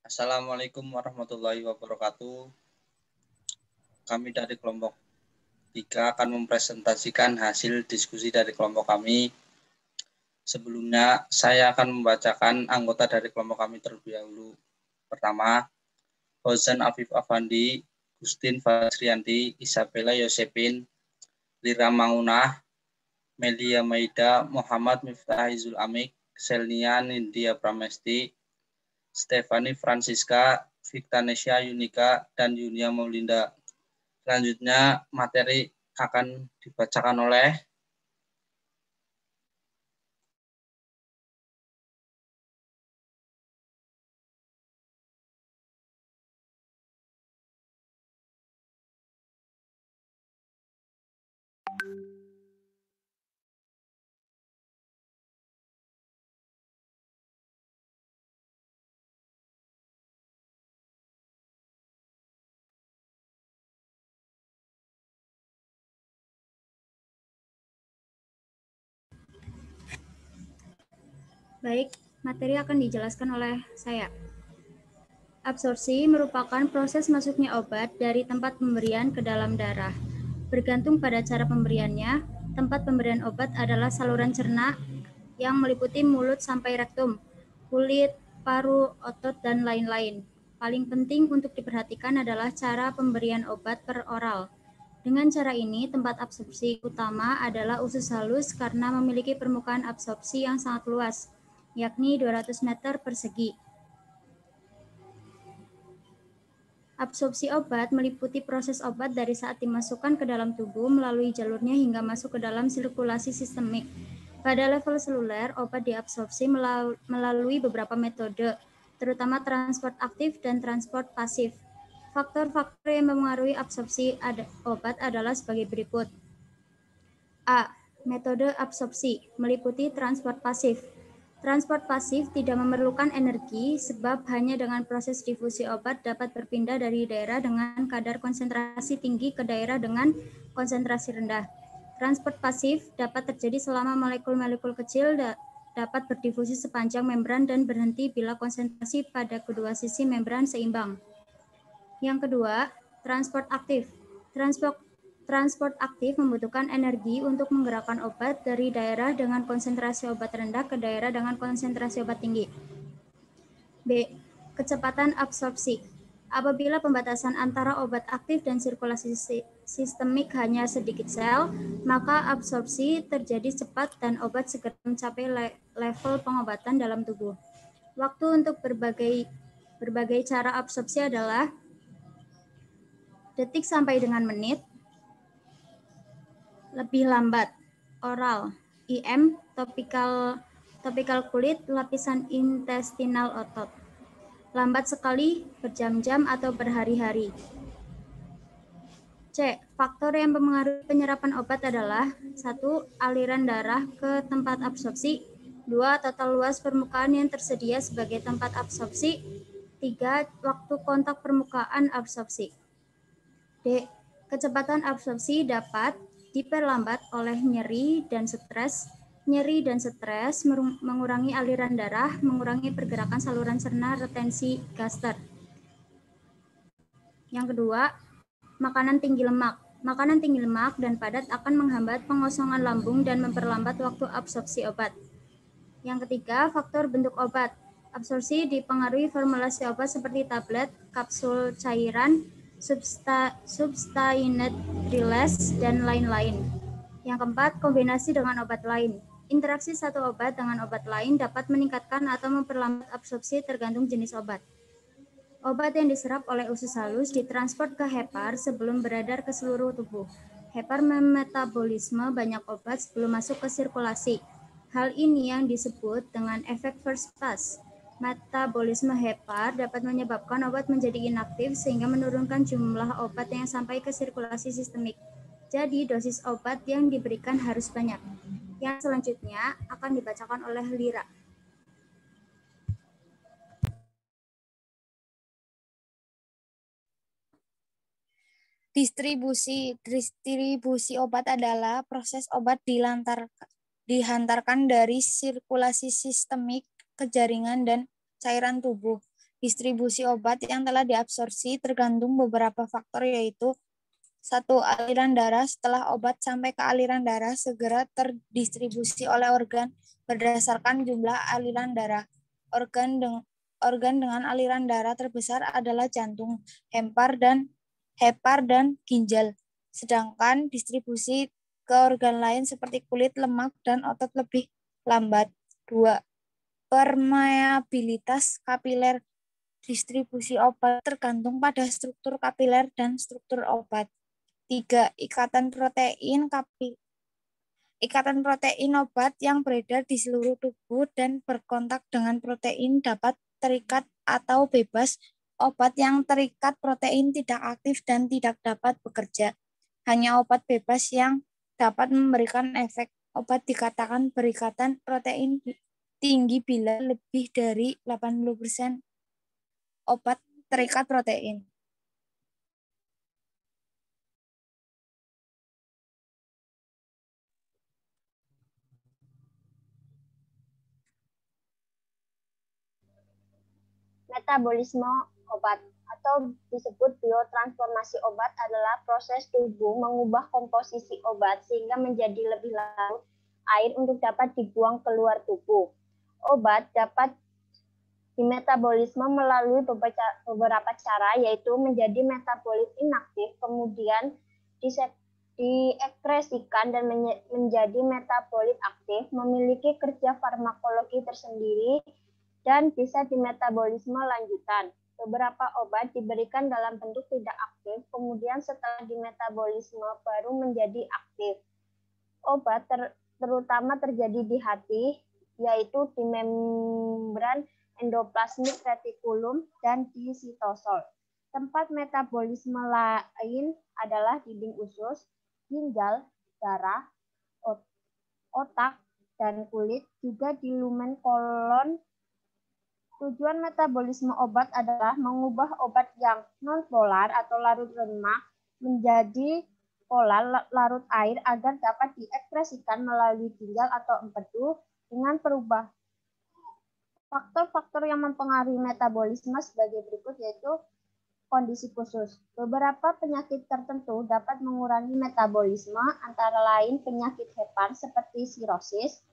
Assalamualaikum warahmatullahi wabarakatuh. Kami dari kelompok 3 akan mempresentasikan hasil diskusi dari kelompok kami. Sebelumnya, saya akan membacakan anggota dari kelompok kami terlebih dahulu. Pertama, Fauzan Afif Afandi, Gustin Fasrianti, Isabella Yosepin, Lira Maunah, Melia Maida, Muhammad Miftahizul Amik, Selnia Nindya Pramesti, Stefani Francisca, Victanesia Yunika, dan Yunia Maulinda. Selanjutnya, materi akan dibacakan oleh Baik, materi akan dijelaskan oleh saya. Absorpsi merupakan proses masuknya obat dari tempat pemberian ke dalam darah. Bergantung pada cara pemberiannya, tempat pemberian obat adalah saluran cerna yang meliputi mulut sampai rektum, kulit, paru, otot, dan lain-lain. Paling penting untuk diperhatikan adalah cara pemberian obat per oral. Dengan cara ini, tempat absorpsi utama adalah usus halus karena memiliki permukaan absorpsi yang sangat luas, yakni 200 meter persegi. Absorpsi obat meliputi proses obat dari saat dimasukkan ke dalam tubuh melalui jalurnya hingga masuk ke dalam sirkulasi sistemik. Pada level seluler, obat diabsorpsi melalui beberapa metode, terutama transport aktif dan transport pasif. Faktor-faktor yang mempengaruhi absorpsi obat adalah sebagai berikut. A. Metode absorpsi meliputi transport pasif. Transport pasif tidak memerlukan energi sebab hanya dengan proses difusi obat dapat berpindah dari daerah dengan kadar konsentrasi tinggi ke daerah dengan konsentrasi rendah. Transport pasif dapat terjadi selama molekul-molekul kecil dapat berdifusi sepanjang membran dan berhenti bila konsentrasi pada kedua sisi membran seimbang. Yang kedua, transport aktif. Transport aktif membutuhkan energi untuk menggerakkan obat dari daerah dengan konsentrasi obat rendah ke daerah dengan konsentrasi obat tinggi. B. Kecepatan absorpsi. Apabila pembatasan antara obat aktif dan sirkulasi sistemik hanya sedikit sel, maka absorpsi terjadi cepat dan obat segera mencapai level pengobatan dalam tubuh. Waktu untuk berbagai cara absorpsi adalah detik sampai dengan menit, lebih lambat, oral, IM, topikal kulit, lapisan intestinal otot. Lambat sekali, berjam-jam atau berhari-hari. C. Faktor yang mempengaruhi penyerapan obat adalah 1. Aliran darah ke tempat absorpsi, 2. Total luas permukaan yang tersedia sebagai tempat absorpsi, 3. Waktu kontak permukaan absorpsi. D. Kecepatan absorpsi dapat diperlambat oleh nyeri dan stres. Nyeri dan stres mengurangi aliran darah, mengurangi pergerakan saluran cerna, retensi gaster. Yang kedua, makanan tinggi lemak. Makanan tinggi lemak dan padat akan menghambat pengosongan lambung dan memperlambat waktu absorpsi obat. Yang ketiga, faktor bentuk obat. Absorpsi dipengaruhi formulasi obat seperti tablet, kapsul cairan, substained release, dan lain-lain. Yang keempat, kombinasi dengan obat lain. Interaksi satu obat dengan obat lain dapat meningkatkan atau memperlambat absorpsi tergantung jenis obat. Obat yang diserap oleh usus halus ditransport ke hepar sebelum beredar ke seluruh tubuh. Hepar memetabolisme banyak obat sebelum masuk ke sirkulasi. Hal ini yang disebut dengan efek first pass. Metabolisme hepar dapat menyebabkan obat menjadi inaktif sehingga menurunkan jumlah obat yang sampai ke sirkulasi sistemik. Jadi dosis obat yang diberikan harus banyak. Yang selanjutnya akan dibacakan oleh Lira. Distribusi obat adalah proses obat dihantarkan dari sirkulasi sistemik ke jaringan dan cairan tubuh. distribusi obat yang telah diabsorpsi tergantung beberapa faktor, yaitu 1. Aliran darah. Setelah obat sampai ke aliran darah, segera terdistribusi oleh organ berdasarkan jumlah aliran darah. Organ dengan aliran darah terbesar adalah jantung, hepar dan ginjal. Sedangkan distribusi ke organ lain seperti kulit, lemak, dan otot lebih lambat. 2. Permeabilitas kapiler. Distribusi obat tergantung pada struktur kapiler dan struktur obat. 3. Ikatan protein obat yang beredar di seluruh tubuh dan berkontak dengan protein dapat terikat atau bebas. Obat yang terikat protein tidak aktif dan tidak dapat bekerja. Hanya obat bebas yang dapat memberikan efek. Obat dikatakan berikatan protein tinggi bila lebih dari 80% obat terikat protein. Metabolisme obat atau disebut biotransformasi obat adalah proses tubuh mengubah komposisi obat sehingga menjadi lebih larut air untuk dapat dibuang keluar tubuh. Obat dapat dimetabolisme melalui beberapa cara, yaitu menjadi metabolit inaktif, kemudian diekskresikan dan menjadi metabolit aktif, memiliki kerja farmakologi tersendiri, dan bisa dimetabolisme lanjutan. Beberapa obat diberikan dalam bentuk tidak aktif, kemudian setelah dimetabolisme baru menjadi aktif. Obat terutama terjadi di hati, yaitu di membran endoplasmik retikulum dan di sitosol. Tempat metabolisme lain adalah dinding usus, ginjal, darah, otak, dan kulit, juga di lumen kolon. Tujuan metabolisme obat adalah mengubah obat yang non-polar atau larut lemak menjadi polar larut air agar dapat diekspresikan melalui ginjal atau empedu dengan perubahan. Faktor-faktor yang mempengaruhi metabolisme sebagai berikut, yaitu kondisi khusus. Beberapa penyakit tertentu dapat mengurangi metabolisme, antara lain penyakit hepar seperti sirosis.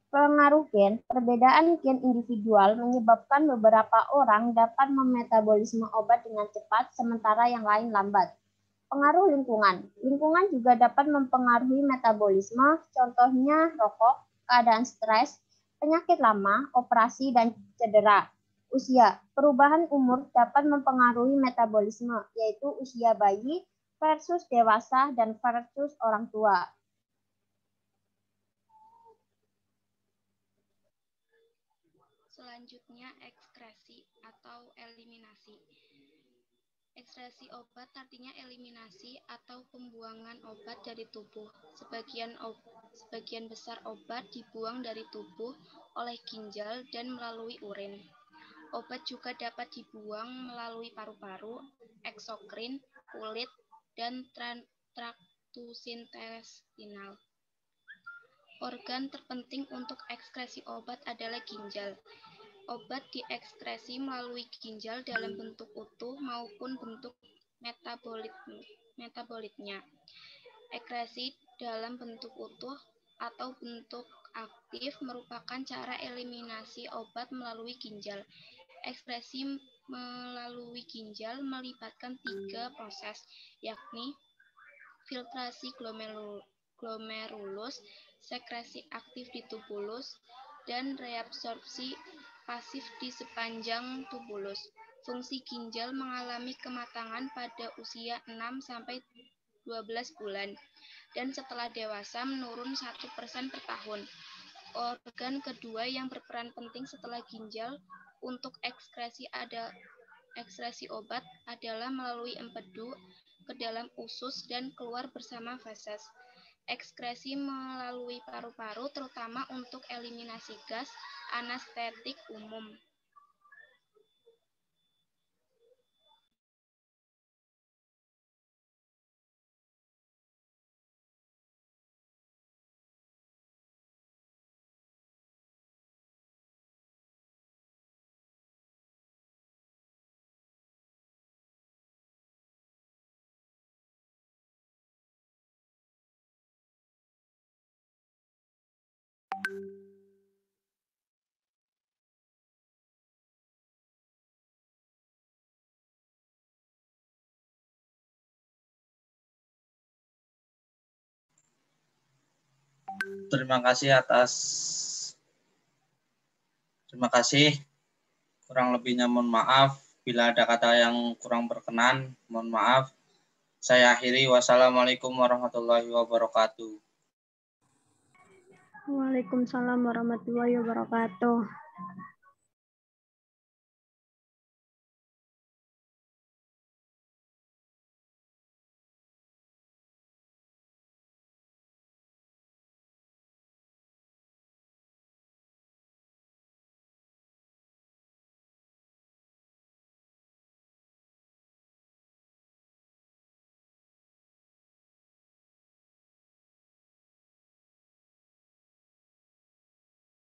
Pengaruh gen, perbedaan gen individual menyebabkan beberapa orang dapat memetabolisme obat dengan cepat, sementara yang lain lambat. Pengaruh lingkungan. Lingkungan juga dapat mempengaruhi metabolisme, contohnya rokok, keadaan stres, penyakit lama, operasi, dan cedera. Usia. Perubahan umur dapat mempengaruhi metabolisme, yaitu usia bayi versus dewasa dan versus orang tua. Selanjutnya, ekskresi atau eliminasi. Ekskresi obat artinya eliminasi atau pembuangan obat dari tubuh. Sebagian besar obat dibuang dari tubuh oleh ginjal dan melalui urin. Obat juga dapat dibuang melalui paru-paru, eksokrin, kulit, dan traktus intestinal. Organ terpenting untuk ekskresi obat adalah ginjal. Obat diekskresi melalui ginjal dalam bentuk utuh maupun bentuk metabolitnya. Ekskresi dalam bentuk utuh atau bentuk aktif merupakan cara eliminasi obat melalui ginjal. Ekskresi melalui ginjal melibatkan 3 proses, yakni filtrasi glomerulus, sekresi aktif di tubulus, dan reabsorpsi pasif di sepanjang tubulus. Fungsi ginjal mengalami kematangan pada usia 6-12 bulan, dan setelah dewasa menurun 1% per tahun. Organ kedua yang berperan penting setelah ginjal untuk ekskresi obat adalah melalui empedu ke dalam usus dan keluar bersama feses. Ekskresi melalui paru-paru terutama untuk eliminasi gas anestetik umum. Terima kasih. Kurang lebihnya mohon maaf. Bila ada kata yang kurang berkenan, mohon maaf. Saya akhiri. Wassalamualaikum warahmatullahi wabarakatuh. Waalaikumsalam warahmatullahi wabarakatuh.